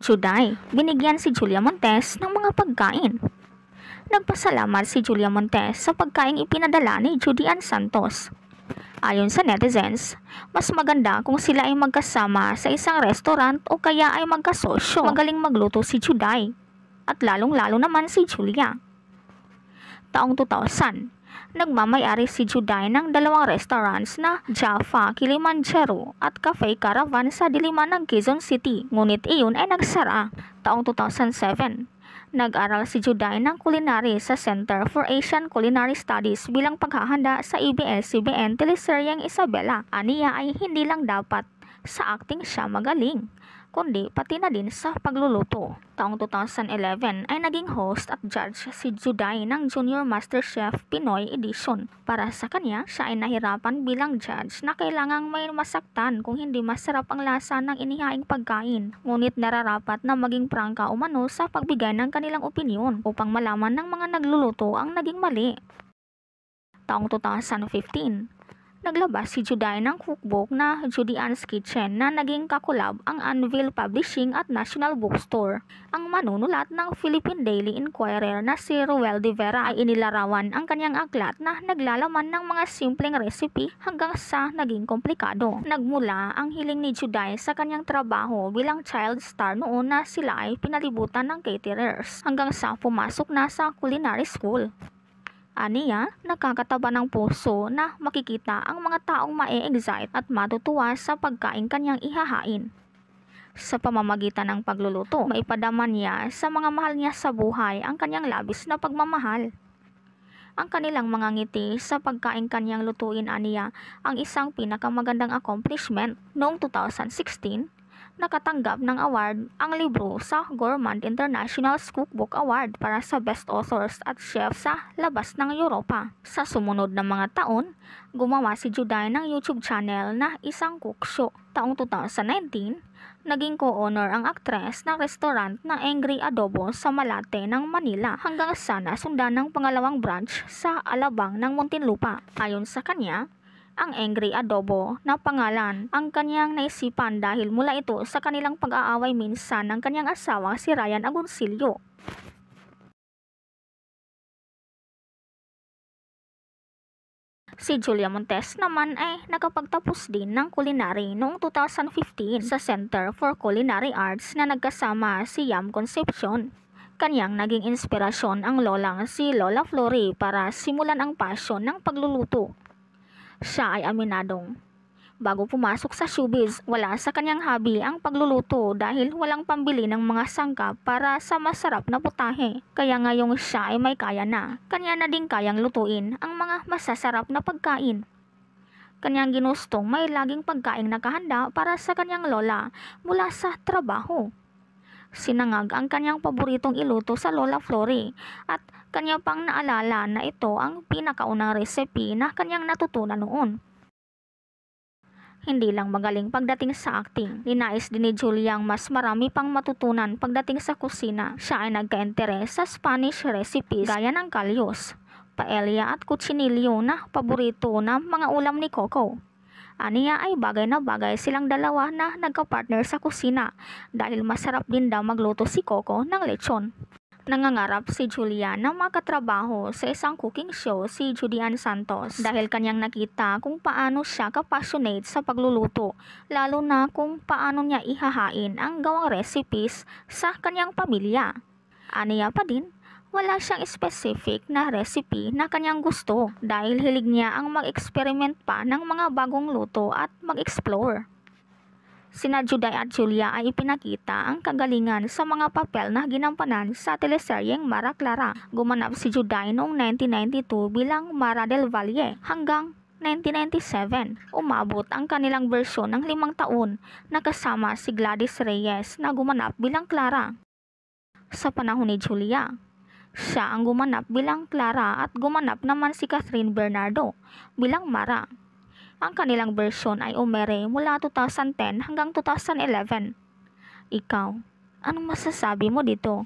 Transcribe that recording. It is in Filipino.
Juday, binigyan si Julia Montes ng mga pagkain. Nagpasalamat si Julia Montes sa pagkaing ipinadala ni Judy Ann Santos. Ayon sa netizens, mas maganda kung sila ay magkasama sa isang restaurant o kaya ay magkasosyo. Magaling magluto si Juday at lalong-lalo naman si Julia. Taong 2000, nagmamayari si Juday ng dalawang restaurants na Jaffa Kilimanjaro at Cafe Caravan sa Diliman ng Quezon City, ngunit iyon ay nagsara. Taong 2007, nag-aral si Juday ng culinary sa Center for Asian Culinary Studies bilang paghahanda sa ABS-CBN teleseryeng Isabela. Aniya ay hindi lang dapat sa acting siya magaling, kundi pati na din sa pagluluto. Taong 2011 ay naging host at judge si Juday ng Junior MasterChef Pinoy Edition. Para sa kanya, siya ay nahirapan bilang judge na kailangang may masaktan kung hindi masarap ang lasa ng inihaing pagkain. Ngunit nararapat na maging prangka umano sa pagbigay ng kanilang opinyon upang malaman ng mga nagluluto ang naging mali. Taong 2015, naglabas si Juday ng cookbook na Judy Ann's Kitchen na naging kakulab ang Anvil Publishing at National Bookstore. Ang manunulat ng Philippine Daily Inquirer na si Ruel de Vera ay inilarawan ang kanyang aklat na naglalaman ng mga simpleng recipe hanggang sa naging komplikado. Nagmula ang hiling ni Juday sa kanyang trabaho bilang child star noon na sila ay pinalibutan ng caterers hanggang sa pumasok na sa culinary school. Aniya, nakakataba ng puso na makikita ang mga taong mae-excite at matutuwa sa pagkain kanyang ihahain. Sa pamamagitan ng pagluluto, maipadama niya sa mga mahal niya sa buhay ang kanyang labis na pagmamahal. Ang kanilang mga ngiti sa pagkain kanyang lutuin, aniya, ang isang pinakamagandang accomplishment. Noong 2016, nakatanggap ng award ang libro sa Gourmand International Cookbook Award para sa Best Authors at Chef sa labas ng Europa. Sa sumunod na mga taon, gumawa si Juday ng YouTube channel na Isang Cook Show. Taong 2019, naging co-owner ang aktres ng restaurant na Angry Adobo sa Malate ng Manila hanggang sa nasundan ng pangalawang branch sa Alabang ng Muntinlupa. Ayon sa kanya, ang Angry Adobo na pangalan ang kanyang naisipan dahil mula ito sa kanilang pag-aaway minsan ng kanyang asawa si Ryan Agoncillo. Si Julia Montes naman ay nakapagtapos din ng culinary noong 2015 sa Center for Culinary Arts na nagkasama si Yam Concepcion. Kanyang naging inspirasyon ang lolang si Lola Flory para simulan ang passion ng pagluluto. Siya ay aminadong, bago pumasok sa showbiz, wala sa kanyang hobby ang pagluluto dahil walang pambili ng mga sangkap para sa masarap na putahe. Kaya ngayong siya ay may kaya na, kanya na din kayang lutuin ang mga masasarap na pagkain. Kanyang ginustong may laging pagkaing nakahanda para sa kanyang lola mula sa trabaho. Sinangag ang kanyang paboritong iluto sa Lola Flory at kanya pang naalala na ito ang pinakaunang recipe na kanyang natutunan noon. Hindi lang magaling pagdating sa acting, ninais din ni Julia ang mas marami pang matutunan pagdating sa kusina. Siya ay nagka-interes sa Spanish recipes gaya ng kalyos, paella at cuchinillo na paborito na mga ulam ni Coco. Aniya ay bagay na bagay silang dalawa na nagka-partner sa kusina dahil masarap din daw magluto si Coco ng lechon. Nangangarap si Julia na makatrabaho sa isang cooking show si Judy Ann Santos dahil kanyang nakita kung paano siya ka-passionate sa pagluluto, lalo na kung paano niya ihahain ang gawang recipes sa kanyang pamilya. Aniya pa din, wala siyang specific na recipe na kanyang gusto dahil hilig niya ang mag-experiment pa ng mga bagong luto at mag-explore. Sina Juday at Julia ay ipinakita ang kagalingan sa mga papel na ginampanan sa teleseryeng Mara Clara. Gumanap si Juday noong 1992 bilang Mara del Valle hanggang 1997. Umabot ang kanilang bersyon ng 5 taon na kasama si Gladys Reyes na gumanap bilang Clara. Sa panahon ni Julia, siya ang gumanap bilang Clara at gumanap naman si Catherine Bernardo bilang Mara. Ang kanilang bersyon ay umere mula 2010 hanggang 2011. Ikaw, anong masasabi mo dito?